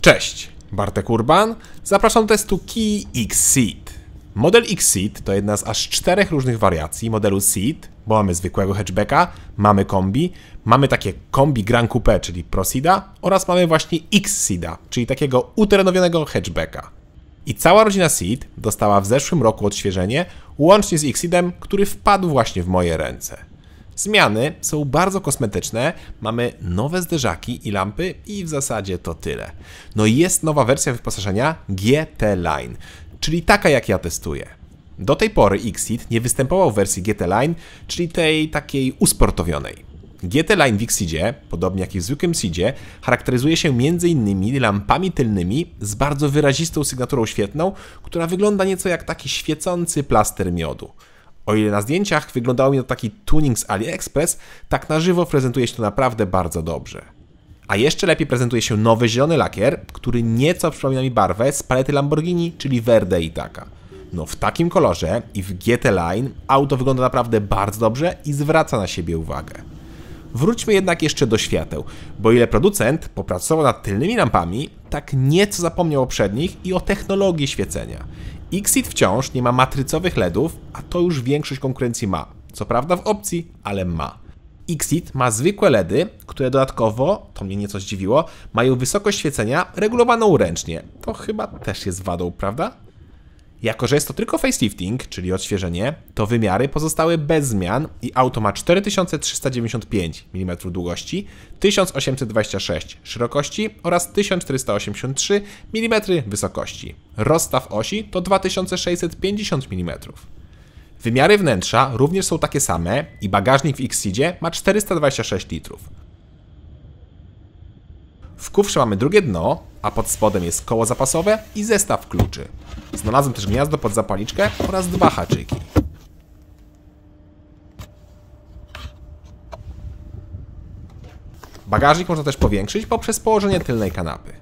Cześć, Bartek Urban. Zapraszam do testu Key X-Seed. Model X-Seed to jedna z aż 4 różnych wariacji modelu Seed, bo mamy zwykłego hatchbacka, mamy kombi, mamy takie kombi Grand Coupe, czyli ProSeeda oraz mamy właśnie X-Seeda, czyli takiego uterenowionego hatchbacka. I cała rodzina Seed dostała w zeszłym roku odświeżenie, łącznie z X-Seedem, który wpadł właśnie w moje ręce. Zmiany są bardzo kosmetyczne, mamy nowe zderzaki i lampy i w zasadzie to tyle. No i jest nowa wersja wyposażenia GT Line, czyli taka jak ja testuję. Do tej pory X-Seed nie występował w wersji GT Line, czyli tej takiej usportowionej. GT Line w X-Seedzie, podobnie jak i w zwykłym Seedzie, charakteryzuje się m.in. lampami tylnymi z bardzo wyrazistą sygnaturą świetlną, która wygląda nieco jak taki świecący plaster miodu. O ile na zdjęciach wyglądało mi to taki tuning z AliExpress, tak na żywo prezentuje się to naprawdę bardzo dobrze. A jeszcze lepiej prezentuje się nowy zielony lakier, który nieco przypomina mi barwę z palety Lamborghini, czyli Verde Itaca. No w takim kolorze i w GT Line auto wygląda naprawdę bardzo dobrze i zwraca na siebie uwagę. Wróćmy jednak jeszcze do świateł, bo ile producent popracował nad tylnymi lampami, tak nieco zapomniał o przednich i o technologii świecenia. X-Seed wciąż nie ma matrycowych LEDów, a to już większość konkurencji ma. Co prawda w opcji, ale ma. X-Seed ma zwykłe LEDy, które dodatkowo, to mnie nieco zdziwiło, mają wysokość świecenia regulowaną ręcznie. To chyba też jest wadą, prawda? Jako że jest to tylko facelifting, czyli odświeżenie, to wymiary pozostały bez zmian i auto ma 4395 mm długości, 1826 szerokości oraz 1483 mm wysokości. Rozstaw osi to 2650 mm. Wymiary wnętrza również są takie same i bagażnik w X-Seedzie ma 426 litrów. W kufrze mamy drugie dno, a pod spodem jest koło zapasowe i zestaw kluczy. Znalazłem też gniazdo pod zapalniczkę oraz 2 haczyki. Bagażnik można też powiększyć poprzez położenie tylnej kanapy.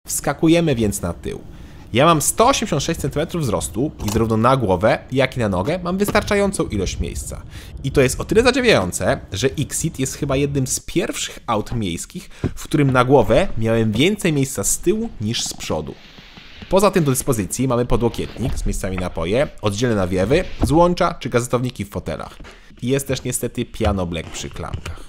Wskakujemy więc na tył. Ja mam 186 cm wzrostu i zarówno na głowę, jak i na nogę mam wystarczającą ilość miejsca. I to jest o tyle zadziwiające, że X-Seed jest chyba jednym z pierwszych aut miejskich, w którym na głowę miałem więcej miejsca z tyłu niż z przodu. Poza tym do dyspozycji mamy podłokietnik z miejscami na napoje, oddzielne nawiewy, złącza czy gazetowniki w fotelach. I jest też niestety piano black przy klampach.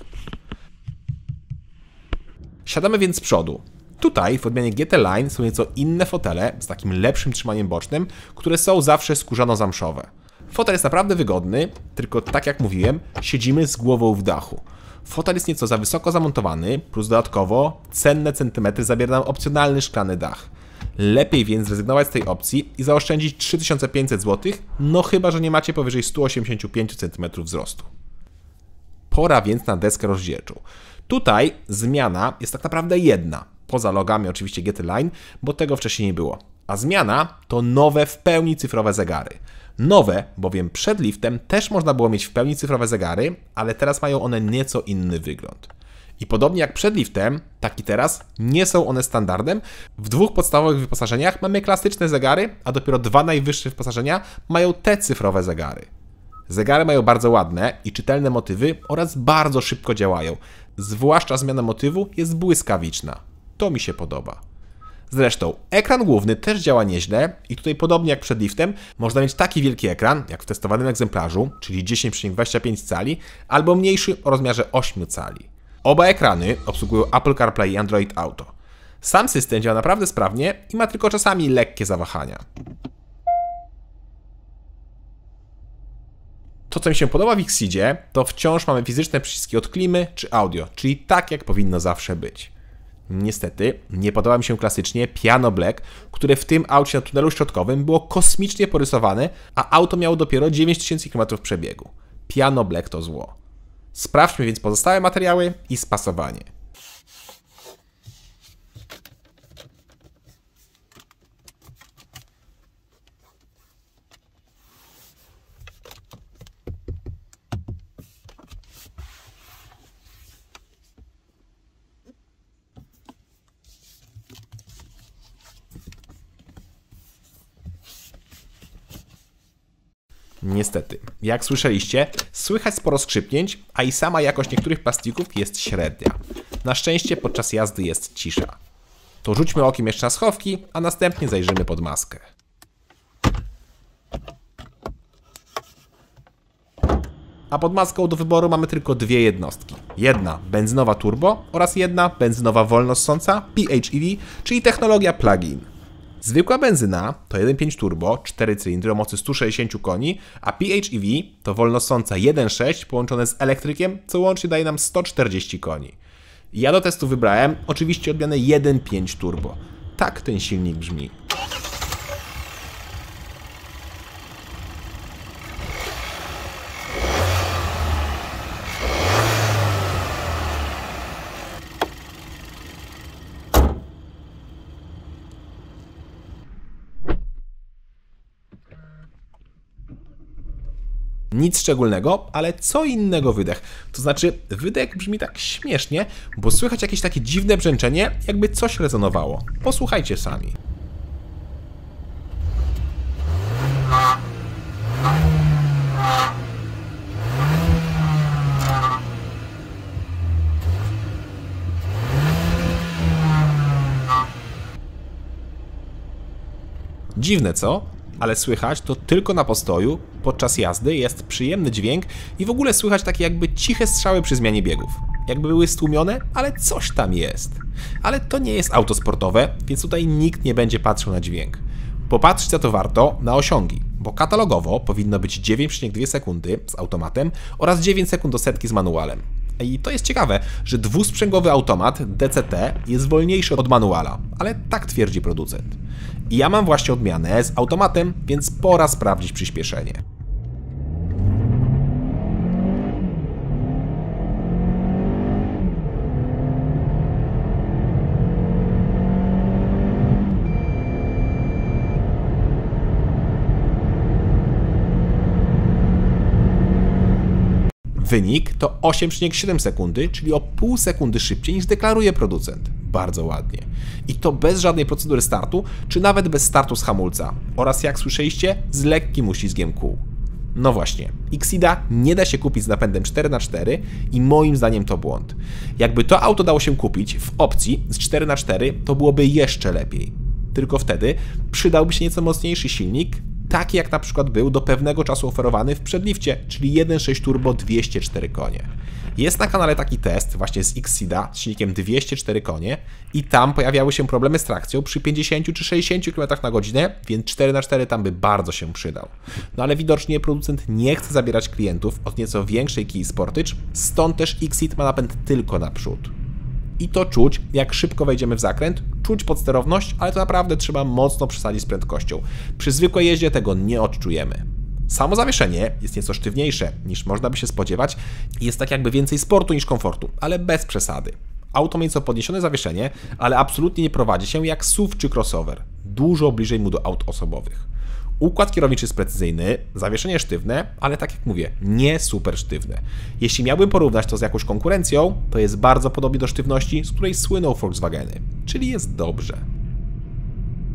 Siadamy więc z przodu. Tutaj w odmianie GT Line są nieco inne fotele z takim lepszym trzymaniem bocznym, które są zawsze skórzano-zamszowe. Fotel jest naprawdę wygodny, tylko tak jak mówiłem, siedzimy z głową w dachu. Fotel jest nieco za wysoko zamontowany, plus dodatkowo cenne centymetry zabiera nam opcjonalny szklany dach. Lepiej więc zrezygnować z tej opcji i zaoszczędzić 3500 zł, no chyba że nie macie powyżej 185 cm wzrostu. Pora więc na deskę rozdzielczą. Tutaj zmiana jest tak naprawdę jedna. Poza logami oczywiście GT Line, bo tego wcześniej nie było. A zmiana to nowe w pełni cyfrowe zegary. Nowe, bowiem przed liftem też można było mieć w pełni cyfrowe zegary, ale teraz mają one nieco inny wygląd. I podobnie jak przed liftem, tak i teraz nie są one standardem. W 2 podstawowych wyposażeniach mamy klasyczne zegary, a dopiero 2 najwyższe wyposażenia mają te cyfrowe zegary. Zegary mają bardzo ładne i czytelne motywy oraz bardzo szybko działają. Zwłaszcza zmiana motywu jest błyskawiczna. To mi się podoba. Zresztą ekran główny też działa nieźle i tutaj podobnie jak przed liftem można mieć taki wielki ekran jak w testowanym egzemplarzu, czyli 10,25 cali, albo mniejszy o rozmiarze 8 cali. Oba ekrany obsługują Apple CarPlay i Android Auto. Sam system działa naprawdę sprawnie i ma tylko czasami lekkie zawahania. To, co mi się podoba w X-Seedzie, to wciąż mamy fizyczne przyciski od klimy czy audio, czyli tak jak powinno zawsze być. Niestety, nie podoba mi się klasycznie piano black, które w tym aucie na tunelu środkowym było kosmicznie porysowane, a auto miało dopiero 9000 km przebiegu. Piano black to zło. Sprawdźmy więc pozostałe materiały i spasowanie. Niestety, jak słyszeliście, słychać sporo skrzypnięć, a i sama jakość niektórych plastików jest średnia. Na szczęście podczas jazdy jest cisza. To rzućmy okiem jeszcze na schowki, a następnie zajrzymy pod maskę. A pod maską do wyboru mamy tylko dwie jednostki. Jedna benzynowa turbo oraz jedna benzynowa wolnossąca PHEV, czyli technologia plug-in. Zwykła benzyna to 1.5 turbo, 4 cylindry o mocy 160 koni, a PHEV to wolnossąca 1.6 połączone z elektrykiem, co łącznie daje nam 140 koni. Ja do testu wybrałem oczywiście odmianę 1.5 turbo. Tak ten silnik brzmi. Nic szczególnego, ale co innego wydech. To znaczy, wydech brzmi tak śmiesznie, bo słychać jakieś takie dziwne brzęczenie, jakby coś rezonowało. Posłuchajcie sami. Dziwne, co? Ale słychać to tylko na postoju, podczas jazdy jest przyjemny dźwięk i w ogóle słychać takie jakby ciche strzały przy zmianie biegów. Jakby były stłumione, ale coś tam jest. Ale to nie jest auto sportowe, więc tutaj nikt nie będzie patrzył na dźwięk. Popatrzcie, za to warto na osiągi, bo katalogowo powinno być 9,2 sekundy z automatem oraz 9 sekund do setki z manualem. I to jest ciekawe, że dwusprzęgowy automat DCT jest wolniejszy od manuala, ale tak twierdzi producent. I ja mam właśnie odmianę z automatem, więc pora sprawdzić przyspieszenie. Wynik to 8,7 sekundy, czyli o pół sekundy szybciej niż deklaruje producent. Bardzo ładnie. I to bez żadnej procedury startu, czy nawet bez startu z hamulca. Oraz jak słyszeliście, z lekkim uślizgiem kół. No właśnie, Xceeda nie da się kupić z napędem 4x4 i moim zdaniem to błąd. Jakby to auto dało się kupić w opcji z 4x4, to byłoby jeszcze lepiej. Tylko wtedy przydałby się nieco mocniejszy silnik, taki jak na przykład był do pewnego czasu oferowany w przedlifcie, czyli 1.6 turbo 204 konie. Jest na kanale taki test właśnie z Xceeda z silnikiem 204 konie i tam pojawiały się problemy z trakcją przy 50 czy 60 km na godzinę, więc 4x4 tam by bardzo się przydał. No ale widocznie producent nie chce zabierać klientów od nieco większej Kii Sportage, stąd też Xceed ma napęd tylko naprzód. I to czuć, jak szybko wejdziemy w zakręt, czuć podsterowność, ale to naprawdę trzeba mocno przesadzić z prędkością. Przy zwykłej jeździe tego nie odczujemy. Samo zawieszenie jest nieco sztywniejsze niż można by się spodziewać i jest tak jakby więcej sportu niż komfortu, ale bez przesady. Auto ma nieco podniesione zawieszenie, ale absolutnie nie prowadzi się jak SUV czy crossover. Dużo bliżej mu do aut osobowych. Układ kierowniczy jest precyzyjny, zawieszenie sztywne, ale tak jak mówię, nie super sztywne. Jeśli miałbym porównać to z jakąś konkurencją, to jest bardzo podobnie do sztywności, z której słyną Volkswageny, czyli jest dobrze.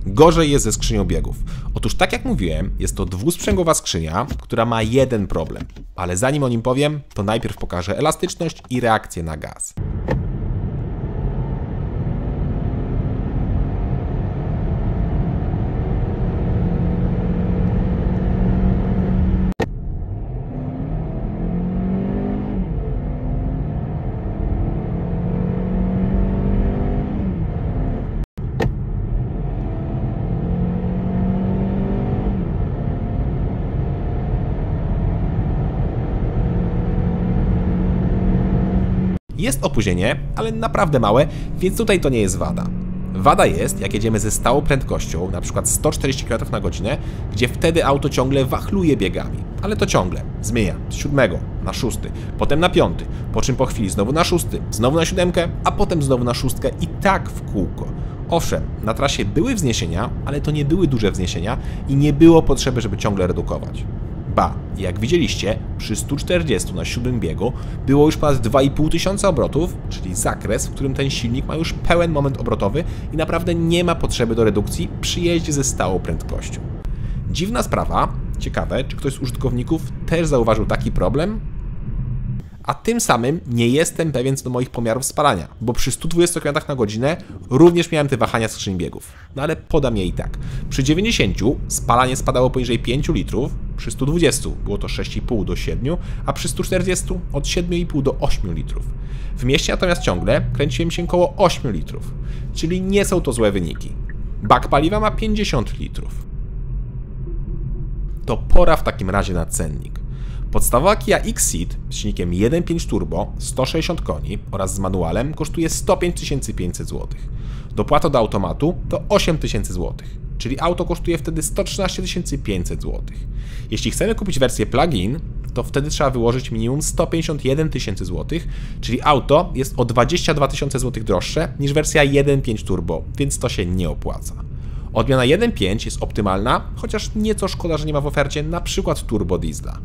Gorzej jest ze skrzynią biegów. Otóż tak jak mówiłem, jest to dwusprzęgowa skrzynia, która ma jeden problem. Ale zanim o nim powiem, to najpierw pokażę elastyczność i reakcję na gaz. Jest opóźnienie, ale naprawdę małe, więc tutaj to nie jest wada. Wada jest, jak jedziemy ze stałą prędkością, na przykład 140 km na godzinę, gdzie wtedy auto ciągle wachluje biegami. Ale to ciągle. Zmienia z 7 na 6, potem na 5, po czym po chwili znowu na 6, znowu na 7, a potem znowu na 6 i tak w kółko. Owszem, na trasie były wzniesienia, ale to nie były duże wzniesienia i nie było potrzeby, żeby ciągle redukować. Ba, jak widzieliście, przy 140 na 7 biegu było już ponad 2500 obrotów, czyli zakres, w którym ten silnik ma już pełen moment obrotowy i naprawdę nie ma potrzeby do redukcji przy jeździe ze stałą prędkością. Dziwna sprawa, ciekawe, czy ktoś z użytkowników też zauważył taki problem? a tym samym nie jestem pewien co do moich pomiarów spalania, bo przy 120 km na godzinę również miałem te wahania skrzyni biegów. No ale podam je i tak. Przy 90 spalanie spadało poniżej 5 litrów, przy 120 było to 6,5 do 7, a przy 140 od 7,5 do 8 litrów. W mieście natomiast ciągle kręciłem się koło 8 litrów, czyli nie są to złe wyniki. Bak paliwa ma 50 litrów. To pora w takim razie na cennik. Podstawowa Kia X-Ceed z silnikiem 1.5 turbo, 160 koni oraz z manualem kosztuje 105 500 zł. Dopłata do automatu to 8 000 zł, czyli auto kosztuje wtedy 113 500 zł. Jeśli chcemy kupić wersję plug-in, to wtedy trzeba wyłożyć minimum 151 000 zł, czyli auto jest o 22 000 zł droższe niż wersja 1.5 turbo, więc to się nie opłaca. Odmiana 1.5 jest optymalna, chociaż nieco szkoda, że nie ma w ofercie np. turbo diesla.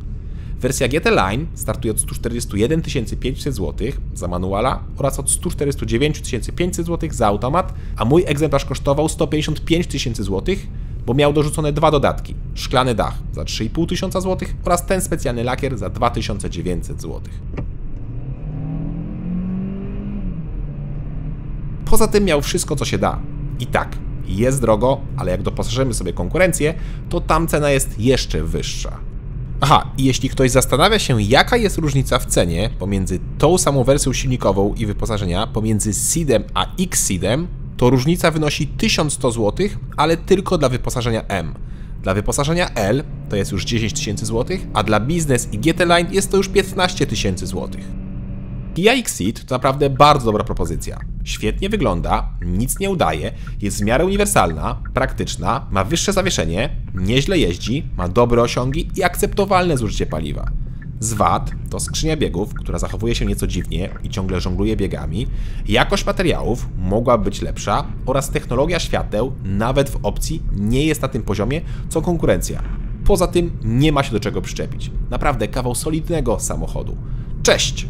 Wersja GT Line startuje od 141 500 zł za manuala oraz od 149 500 zł za automat, a mój egzemplarz kosztował 155 000 zł, bo miał dorzucone dwa dodatki: szklany dach za 3500 zł oraz ten specjalny lakier za 2900 zł. Poza tym miał wszystko co się da. I tak, jest drogo, ale jak doposażymy sobie konkurencję, to tam cena jest jeszcze wyższa. Aha, i jeśli ktoś zastanawia się, jaka jest różnica w cenie pomiędzy tą samą wersją silnikową i wyposażenia, pomiędzy Ceedem a X-Ceedem, to różnica wynosi 1100 zł, ale tylko dla wyposażenia M. Dla wyposażenia L to jest już 10 000 zł, a dla Business i GT Line jest to już 15 000 zł. Kia X-Ceed to naprawdę bardzo dobra propozycja. Świetnie wygląda, nic nie udaje, jest w miarę uniwersalna, praktyczna, ma wyższe zawieszenie, nieźle jeździ, ma dobre osiągi i akceptowalne zużycie paliwa. Z wad to skrzynia biegów, która zachowuje się nieco dziwnie i ciągle żongluje biegami, jakość materiałów mogła być lepsza oraz technologia świateł nawet w opcji nie jest na tym poziomie co konkurencja. Poza tym nie ma się do czego przyczepić. Naprawdę kawał solidnego samochodu. Cześć!